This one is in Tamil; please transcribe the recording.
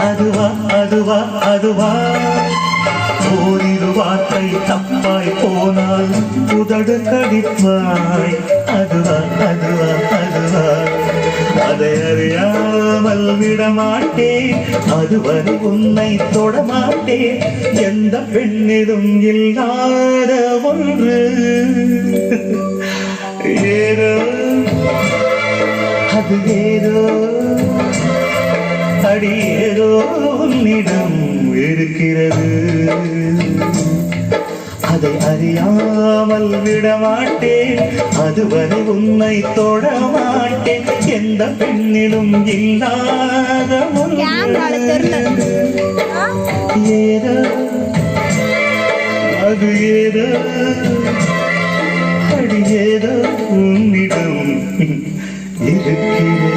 அதுவா அதுவா அதுவா ஓரிரு வார்த்தை தப்பாய் போனால் உதடு கடிப்பாய் அதுவா அதுவா அதுவா அதை அறியாமல் விடமாட்டேன் அதுவரை உன்னை தொடமாட்டேன் எந்த பெண்ணிலும் இல்லாத ஒன்று ஏதோ அது ஏதோ அடியேதோ உன்னிடம் இருக்கிறது அதை அறியாமல் விடமாட்டேன் அதுவரை உன்னை தொடமாட்டேன் எந்த பெண்ணிலும் இல்லாத ஏதோ அது ஏதோ அடியேதோ உன்னிடம் இருக்கிறது